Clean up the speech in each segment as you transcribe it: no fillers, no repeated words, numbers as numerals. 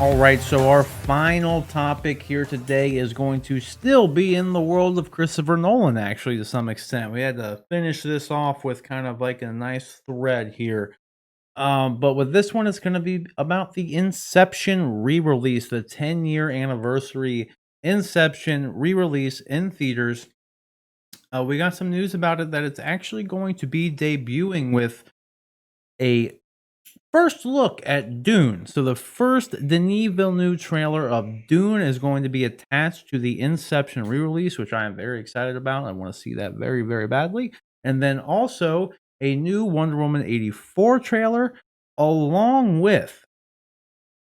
All right, so our final topic here today is going to still be in the world of Christopher Nolan, actually, to some extent. We had to finish this off with kind of like a nice thread here. But with this one, it's going to be about the Inception re-release, the 10-year anniversary Inception re-release in theaters. We got some news about it that it's actually going to be debuting with a first look at Dune. So the first Denis Villeneuve trailer of Dune is going to be attached to the Inception re-release, which I am very excited about. I want to see that very, very badly. And then also a new Wonder Woman 84 trailer, along with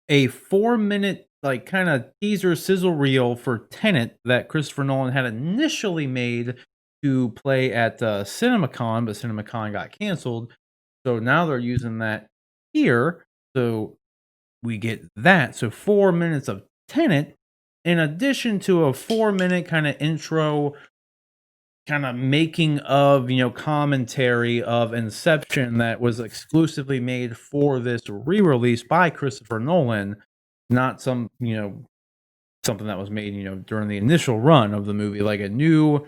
a 4-minute like kind of teaser sizzle reel for Tenet that Christopher Nolan had initially made to play at CinemaCon, but CinemaCon got canceled. So now they're using that here. So we get that. So 4 minutes of Tenet, in addition to a 4-minute kind of intro, kind of making of, commentary of Inception that was exclusively made for this re-release by Christopher Nolan, not something that was made, during the initial run of the movie, like a new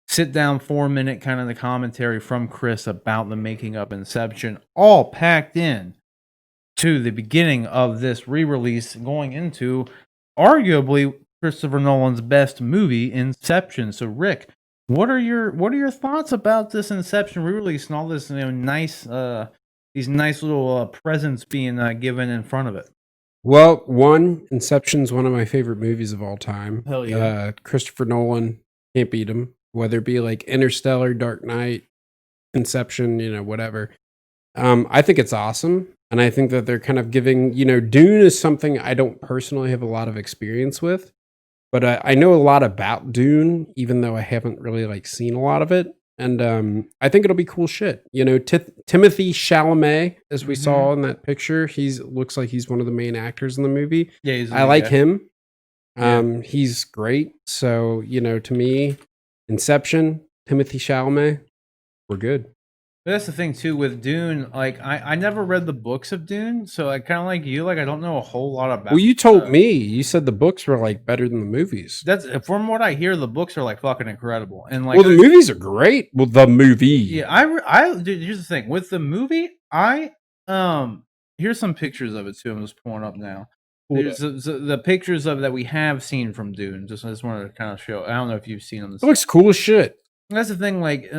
sit down 4-minute kind of the commentary from Chris about the making of Inception, all packed in to the beginning of this re-release, going into arguably Christopher Nolan's best movie, Inception. So, Rick, what are your thoughts about this Inception re-release and all this nice these nice little presents being given in front of it? Well, Inception's one of my favorite movies of all time. Hell yeah. Christopher Nolan, can't beat him. Whether it be like Interstellar, Dark Knight, Inception, whatever. I think it's awesome. And I think that they're kind of giving, Dune is something I don't personally have a lot of experience with. But I know a lot about Dune, even though I haven't really like seen a lot of it. And I think it'll be cool shit. Timothy Chalamet, as we saw in that picture, looks like he's one of the main actors in the movie. Yeah, I like him. Yeah. He's great. So, to me, Inception, Timothy Chalamet, we're good. But that's the thing too with Dune. Like I never read the books of Dune, so I kind of like you. Like I don't know a whole lot about. Well, you told me. You said the books were like better than the movies. That's from what I hear. The books are like fucking incredible, and like well, the movies are great. Well, the movie. Yeah, dude, here's the thing with the movie. Here's some pictures of it too. I'm just pulling up now. There's the pictures of that we have seen from Dune. I just wanted to kind of show. I don't know if you've seen them. It looks cool as shit. That's the thing. Like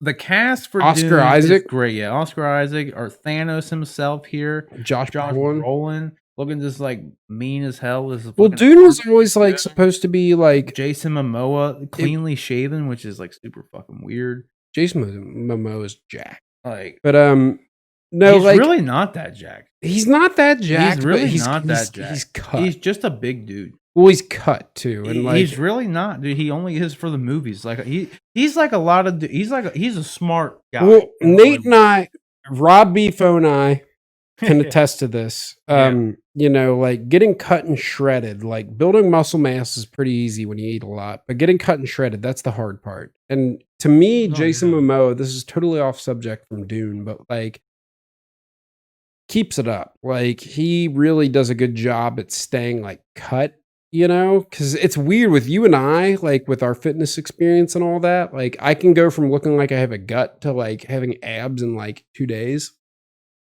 the cast for Oscar Dune Isaac, is great. Yeah, Oscar Isaac or Thanos himself here. Josh Brolin looking just like mean as hell. Well, Dune was always like supposed to be like Jason Momoa, cleanly shaven, which is like super fucking weird. Jason Momoa is jacked. Like, but no, he's like really not that jacked. He's not that jacked. He's really not that jacked. He's cut. He's just a big dude. Well, he's cut too, and like he's really not, dude. He only is for the movies. Like he's like a lot of. He's a smart guy. Well, Nate and I, Rob Beefo and I, can attest to this. Like getting cut and shredded. Like building muscle mass is pretty easy when you eat a lot, but getting cut and shredded, that's the hard part. And to me, Jason Momoa, this is totally off subject from Dune, but like keeps it up. Like he really does a good job at staying like cut. Because it's weird with you and I, like with our fitness experience and all that. Like I can go from looking like I have a gut to like having abs in like 2 days,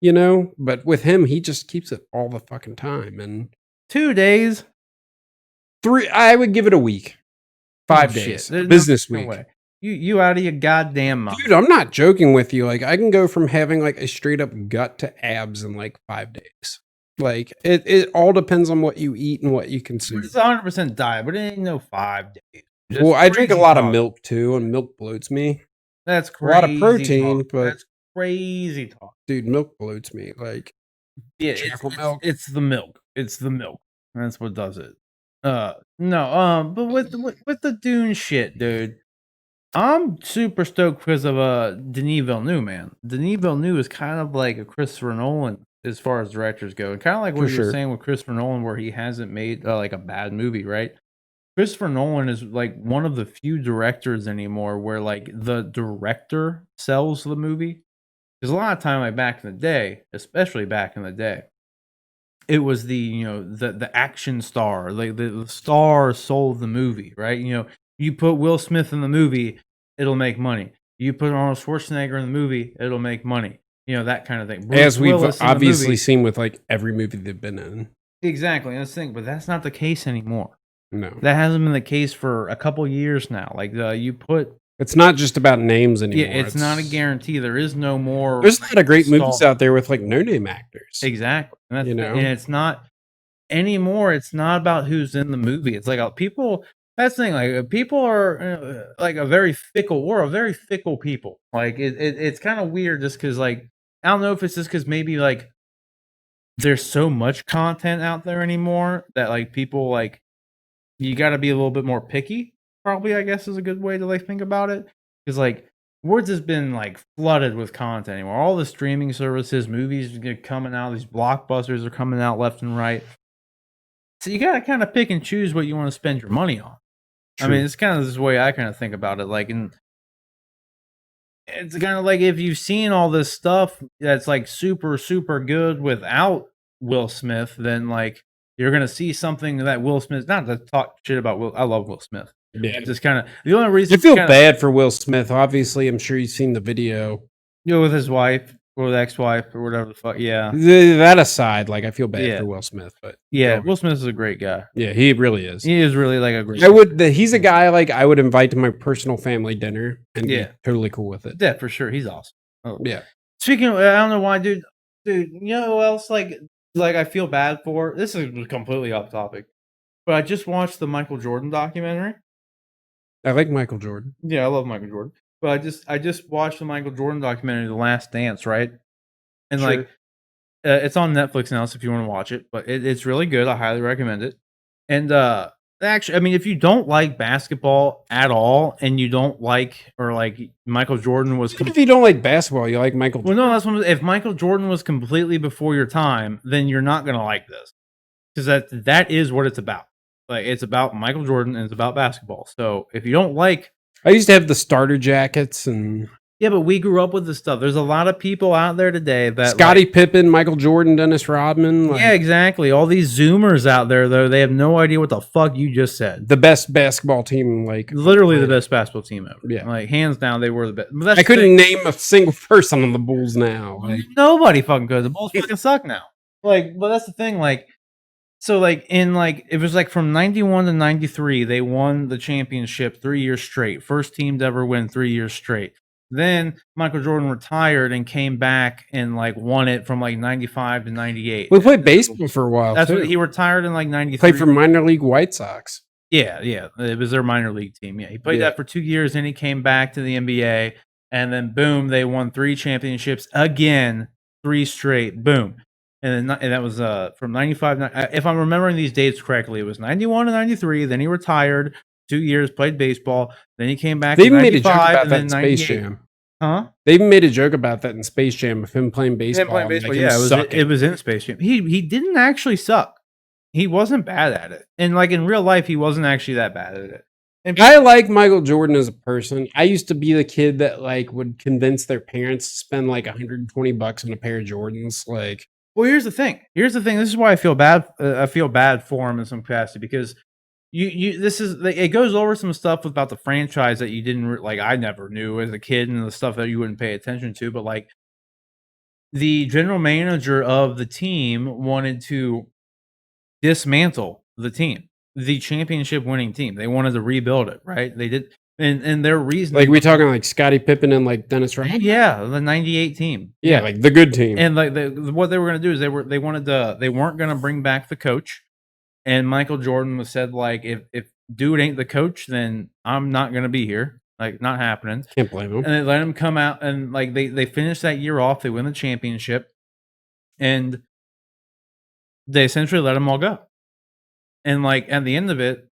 but with him, he just keeps it all the fucking time. And 2 days, 3, I would give it a week, 5 days, business week. No way. You out of your goddamn mind. Dude, I'm not joking with you. Like I can go from having like a straight up gut to abs in like 5 days. Like it all depends on what you eat and what you consume. It's 100% diet, but it ain't no 5 days. Well, I drink a lot of milk too, and milk bloats me. That's crazy. A lot of protein, but that's crazy talk. Dude, milk bloats me. Like milk. It's the milk. It's the milk. That's what does it. No, but with the Dune shit, dude. I'm super stoked because of Denis Villeneuve, man. Denis Villeneuve is kind of like a Christopher Nolan as far as directors go. And kind of like what you were saying with Christopher Nolan, where he hasn't made like a bad movie, right? Christopher Nolan is like one of the few directors anymore where like the director sells the movie. Because a lot of time, like back in the day, especially back in the day, it was the the action star, like the star sold the movie, right? You put Will Smith in the movie, it'll make money. You put Arnold Schwarzenegger in the movie, it'll make money. That kind of thing. Bruce As we've Willis in the obviously movie, seen with like every movie they've been in. exactly. That's the thing, but that's not the case anymore. No, That hasn't been the case for a couple years now. Like you put, it's not just about names yeah, anymore. it's not a guarantee. There is no more. There's a lot of great movies star. out there with like no name actors. Exactly, and You know? and it's not anymore. It's not about who's in the movie. It's like people. That's the thing. Like people are like a very fickle. We're a very fickle people. Like it's kind of weird, just because like I don't know if it's just because maybe like there's so much content out there anymore that like people like you got to be a little bit more picky. Probably, I guess, is a good way to like think about it, because like words has been like flooded with content anymore. All the streaming services, movies are coming out, these blockbusters are coming out left and right. So you got to kind of pick and choose what you want to spend your money on. True. I mean, it's kind of this way I kind of think about it. Like, and it's kind of like if you've seen all this stuff that's like super, super good without Will Smith, then like you're gonna see something that Will Smith. Not to talk shit about Will. I love Will Smith. Yeah. It's just kind of the only reason I feel bad for Will Smith. Obviously, I'm sure you've seen the video. With his wife or the ex-wife or whatever the fuck. Yeah. That aside, like I feel bad Yeah. for Will Smith, but Yeah, Will Smith is a great guy. yeah, he really is. He is really like a great. He's a guy like I would invite to my personal family dinner and be totally cool with it. Yeah, for sure. He's awesome. Oh. Yeah. Speaking of, I don't know why, dude. You know who else like I feel bad for? This is completely off topic, but I just watched the Michael Jordan documentary. I like Michael Jordan. Yeah, I love Michael Jordan. But I just watched the Michael Jordan documentary, The Last Dance, right? And Sure. like it's on Netflix now, so if you want to watch it, but it's really good. I highly recommend it. And actually, I mean, if you don't like basketball at all, and you don't like or like Michael Jordan was, Even if you don't like basketball, you like Michael well, Jordan. no, that's what, if Michael Jordan was completely before your time, then you're not gonna like this, because that is what it's about. Like it's about Michael Jordan and it's about basketball. So if you don't like, I used to have the starter jackets and yeah, but we grew up with this stuff. There's a lot of people out there today that Scottie Pippen, Michael Jordan, Dennis Rodman. Like, yeah, exactly. All these Zoomers out there, though, they have no idea what the fuck you just said. the best basketball team, like Literally the best basketball team ever. Yeah. Like hands down, they were the best. But that's I the couldn't thing. name a single person on the Bulls now. Like, Nobody fucking could. The Bulls fucking suck now. Like, but that's the thing. Like, so like in like it was like from 91 to 93, they won the championship 3 years straight. First team to ever win 3 years straight. Then Michael Jordan retired and came back and like won it from like 95 to 98. we played baseball for a while. That's too. what he retired in like 93. Played for minor league White Sox. Yeah, it was their minor league team. Yeah, he played that for 2 years, and he came back to the NBA, and then boom, they won 3 championships again, 3 straight, boom, and that was from 95. If I'm remembering these dates correctly, it was 91 to 93. Then he retired, 2 years, played baseball. Then he came back. They in even made a joke 95, about and that then in Space 98. Jam. Huh? They even made a joke about that in Space Jam of him playing baseball. Him playing baseball, like, yeah, him it was in Space Jam. He didn't actually suck. He wasn't bad at it, and like in real life, he wasn't actually that bad at it. And I like Michael Jordan as a person. I used to be the kid that like would convince their parents to spend like $120 on a pair of Jordans. Like, well, here's the thing. This is why I feel bad. I feel bad for him in some capacity, because this is it goes over some stuff about the franchise that you didn't like. I never knew as a kid, and the stuff that you wouldn't pay attention to. But like the general manager of the team wanted to dismantle the team, the championship winning team. They wanted to rebuild it, right? They did, and their reason, we talking like Scottie Pippen and like Dennis Rodman. Yeah, the '98 team. Yeah, like the good team. And like what they were going to do is they weren't going to bring back the coach. And Michael Jordan was said like, if dude ain't the coach, then I'm not going to be here. Like, not happening. Can't blame him. And they let him come out, and like they finished that year off. They win the championship, and they essentially let them all go. And like at the end of it,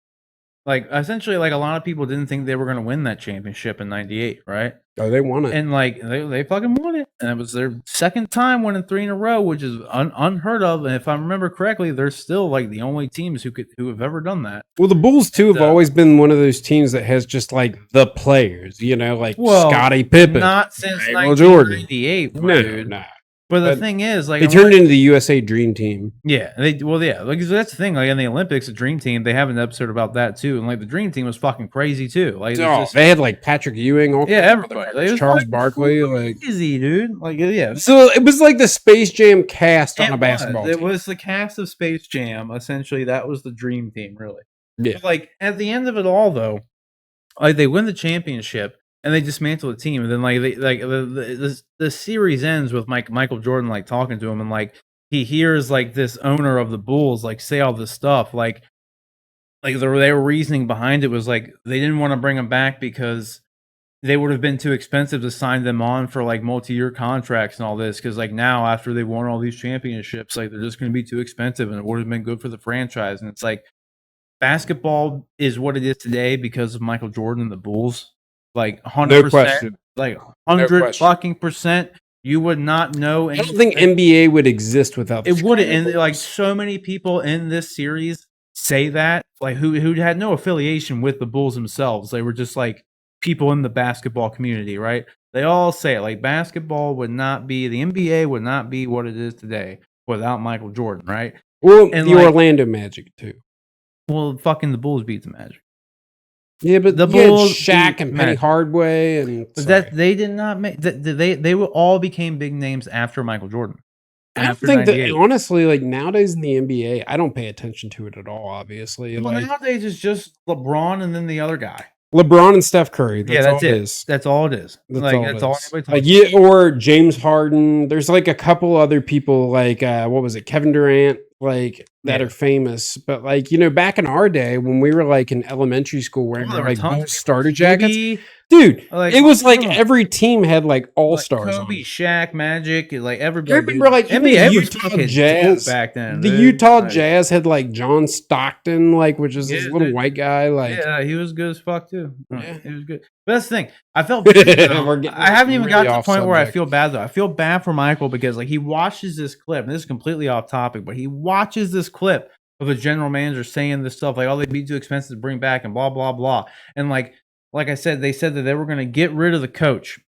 like essentially like a lot of people didn't think they were going to win that championship in '98, right? Oh, they won it. And like they fucking won it, and it was their second time winning 3 in a row, which is unheard of. And if I remember correctly, they're still like the only teams who have ever done that. Well, the Bulls too have always been one of those teams that has just like the players, like Scottie Pippen, not since Michael Jordan. 1998, No, dude. no. But the thing is, like, they turned into the USA Dream Team. Yeah, like that's the thing. Like in the Olympics, the Dream Team, they have an episode about that too, and like the Dream Team was fucking crazy too. Like, they had like Patrick Ewing, all everybody, like, Charles Barkley, like crazy dude. Like, yeah. So it was like the Space Jam cast on a basketball team. It was the cast of Space Jam. Essentially, that was the Dream Team, really. Yeah. But like at the end of it all, though, like they win the championship and they dismantle the team, and then like the series ends with Michael Jordan like talking to him, and like he hears like this owner of the Bulls like say all this stuff, like their reasoning behind it was like they didn't want to bring him back because they would have been too expensive to sign them on for like multi-year contracts and all this, because like now after they won all these championships, like they're just going to be too expensive, and it would have been good for the franchise. And it's like basketball is what it is today because of Michael Jordan and the Bulls. Like 100%, like 100 fucking percent. You would not know. I don't think NBA would exist without it. Wouldn't, and like so many people in this series say that, like who had no affiliation with the Bulls themselves. They were just like people in the basketball community, right? They all say it, like basketball would not be, the NBA would not be what it is today without Michael Jordan, right? Well, and the like, Orlando Magic too. Well, fucking the Bulls beat the Magic. Yeah, but the Bulls, Shaq and Penny Hardaway, and that they did not make. They all became big names after Michael Jordan. I don't think that honestly, like nowadays in the NBA, I don't pay attention to it at all. Obviously, well, like, nowadays it's just LeBron and then the other guy. LeBron and Steph Curry. That's that's all it. It is. That's all it is. That's all like, yeah, or James Harden. There's like a couple other people, like what was it, Kevin Durant, like that are famous. But like, you know, back in our day when we were like in elementary school wearing like Bulls starter jackets. Dude, like, it was like every team had like all stars. Like Kobe, Shaq, Magic, like everybody. I remember like NBA Utah Jazz back then. The Utah Jazz had like John Stockton, like which is this little white guy. Like, yeah, he was good as fuck too. Yeah, he was good. But that's the thing. I felt I haven't even got to the point where I feel bad though. I feel bad for Michael because like he watches this clip, and this is completely off topic, but he watches this clip of the general manager saying this stuff like, "Oh, they'd be too expensive to bring back," and blah blah blah, and like I said, they said that they were going to get rid of the coach,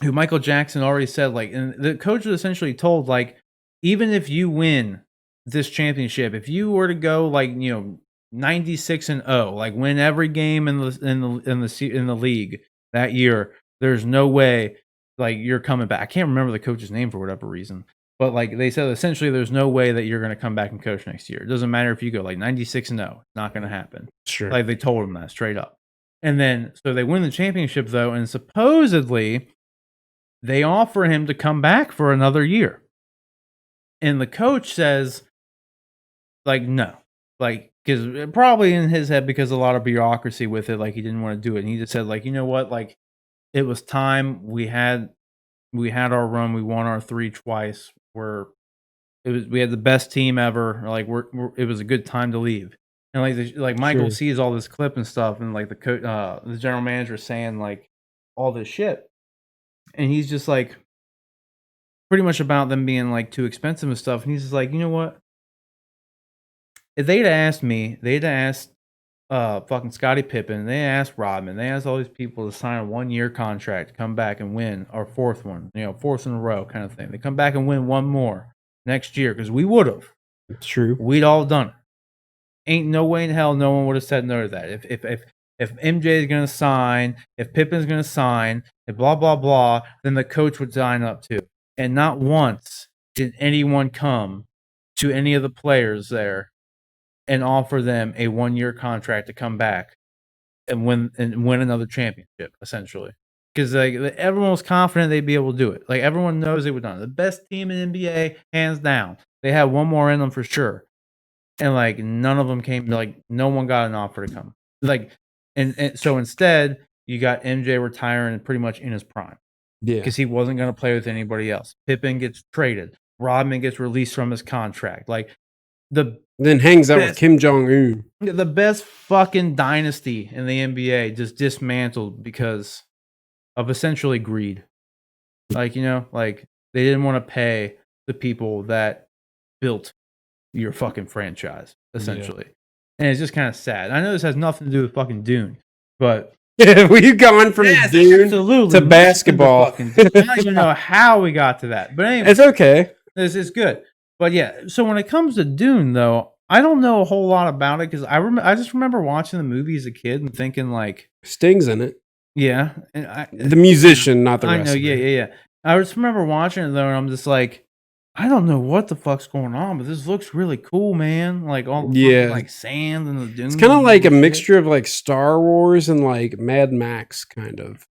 who Michael Jackson already said, like, and the coach was essentially told, like, even if you win this championship, if you were to go like, you know, 96-0, like win every game in the league that year, there's no way like you're coming back. I can't remember the coach's name for whatever reason, but like they said, essentially, there's no way that you're going to come back and coach next year. It doesn't matter if you go like 96-0, it's not going to happen. Sure, like they told him that straight up. And then, so they win the championship, though, and supposedly they offer him to come back for another year. And the coach says, like, no. Like, because probably in his head, because a lot of bureaucracy with it, like, he didn't want to do it. And he just said, like, you know what? Like, it was time. We had our run. We won our 3 twice. We had the best team ever. Like, it was a good time to leave. And like Michael sees all this clip and stuff, and like the general manager saying like all this shit, and he's just like pretty much about them being like too expensive and stuff. And he's just like, you know what? If they'd asked me, they'd asked fucking Scottie Pippen, they asked Rodman, they asked all these people to sign a 1-year contract to come back and win our 4th one, you know, 4th in a row kind of thing. They come back and win one more next year because we would have. It's true. We'd all done it. Ain't no way in hell no one would have said no to that. If MJ is going to sign, if Pippen's going to sign, if blah, blah, blah, then the coach would sign up too. And not once did anyone come to any of the players there and offer them a 1-year contract to come back and win another championship, essentially. Because like everyone was confident they'd be able to do it. Like everyone knows they would done it. The best team in NBA, hands down. They had one more in them for sure. And like none of them came, like no one got an offer to come. Like, and so instead you got MJ retiring pretty much in his prime. Yeah. Because he wasn't going to play with anybody else. Pippen gets traded. Rodman gets released from his contract. Like then hangs out with Kim Jong-un. The best fucking dynasty in the NBA just dismantled because of essentially greed. Like, you know, like they didn't want to pay the people that built your fucking franchise, essentially. And it's just kind of sad. I know this has nothing to do with fucking Dune, but We've gone from Yes, Dune absolutely. to basketball. I don't even know how we got to that, but anyway, It's okay. this is good. But yeah, so when it comes to Dune, though, I don't know a whole lot about it because I just remember watching the movie as a kid and thinking like, Sting's in it. yeah, and The musician, not the I wrestler. know, yeah. I just remember watching it though, and I'm just like, I don't know what the fuck's going on, but this looks really cool, man. Like all the fucking, Yeah. like sand and the dunes. It's kind of and like a all this shit. mixture of like Star Wars and like Mad Max, kind of.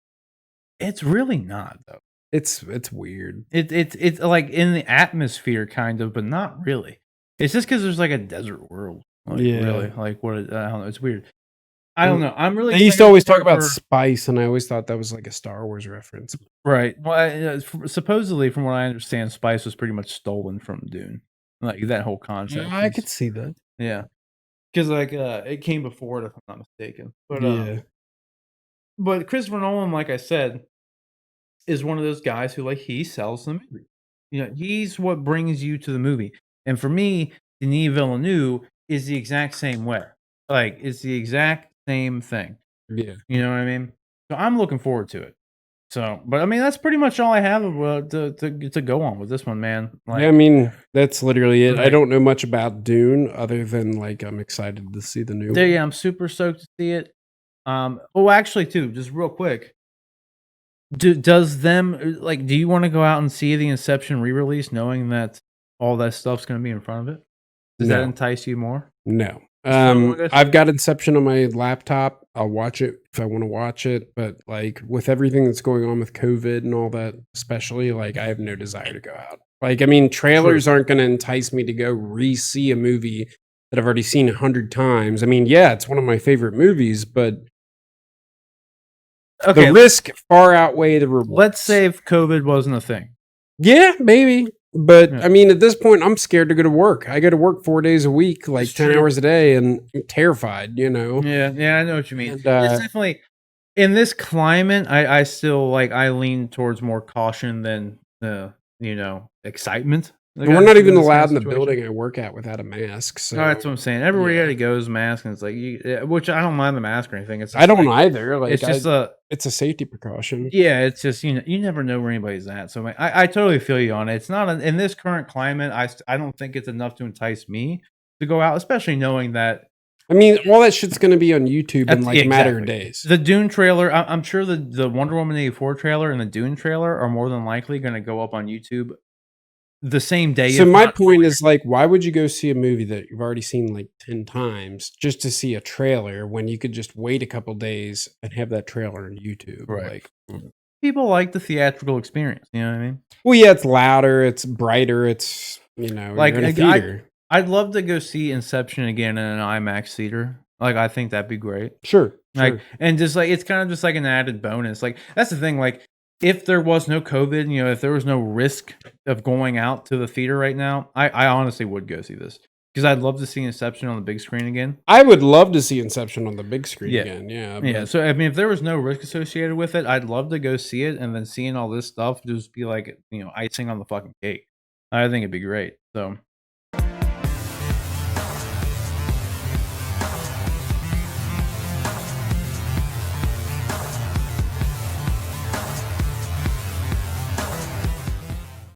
It's really not though. It's weird. It's like in the atmosphere, kind of, but not really. It's just because there's like a desert world. Like, Yeah. really, like what? I don't know. It's weird. I don't know. I'm really. They used to excited always talk about for- spice, and I always thought that was like a Star Wars reference. right. Well, supposedly, from what I understand, spice was pretty much stolen from Dune. Like that whole concept. I could see that. Yeah, because like it came before it, if I'm not mistaken. But Yeah. but Christopher Nolan, like I said, is one of those guys who like he sells the movie. You know, he's what brings you to the movie. And for me, Denis Villeneuve is the exact same way. Like it's the exact same thing. Yeah. You know what I mean? So I'm looking forward to it. So, but I mean, that's pretty much all I have to go on with this one, man. Like, Yeah, I mean, that's literally it. I Right. don't know much about Dune other than like I'm excited to see the new one. yeah, I'm super stoked to see it. Oh, actually, too, just real quick. Does them like? Do you want to go out and see the Inception re-release, knowing that all that stuff's going to be in front of it? Does that No. entice you more? No. So, I guess- I've got Inception on my laptop. I'll watch it if I want to watch it, but like with everything that's going on with COVID and all that, especially, like I have no desire to go out. Like, I mean, trailers aren't going to entice me to go re-see a movie that I've already seen 100 times. I mean, yeah, it's one of my favorite movies, but Okay, the risk far outweigh the reward. let's say if COVID wasn't a thing. Yeah, maybe. But Yeah. I mean, at this point, I'm scared to go to work. I go to work 4 days a week, like It's 10 true. hours a day, and I'm terrified, you know? Yeah, I know what you mean. And, It's definitely in this climate. I still like. I lean towards more caution than excitement. Like, we're I not see even this kind of allowed in the situation. building I work at without a mask. So No, that's what I'm saying. Everywhere yeah. you goes mask, and it's like which I don't mind the mask or anything. It's I don't like, either. Like, It's just it's a safety precaution. yeah. It's just you never know where anybody's at. So I totally feel you on it. It's not in this current climate. I don't think it's enough to entice me to go out, especially knowing that I mean, all that shit's going to be on YouTube in That's- like a matter of exactly. days. the Dune trailer. I'm sure the Wonder Woman 84 trailer and the Dune trailer are more than likely going to go up on YouTube the same day. So if my not point earlier. is like, why would you go see a movie that you've already seen like 10 times just to see a trailer when you could just wait a couple days and have that trailer on YouTube? Right. Like, People like the theatrical experience. You know what I mean? well, yeah, it's louder, it's brighter, it's Like, you're in a I- theater. I'd love to go see Inception again in an IMAX theater. Like, I think that'd be great. Sure. Like, and just like it's kind of just like an added bonus. Like, that's the thing. Like, if there was no COVID, if there was no risk of going out to the theater right now, I honestly would go see this because I'd love to see Inception on the big screen again. I would love to see Inception on the big screen Yeah. again. Yeah. Yeah. but- So I mean, if there was no risk associated with it, I'd love to go see it, and then seeing all this stuff just be like icing on the fucking cake. I think it'd be great. So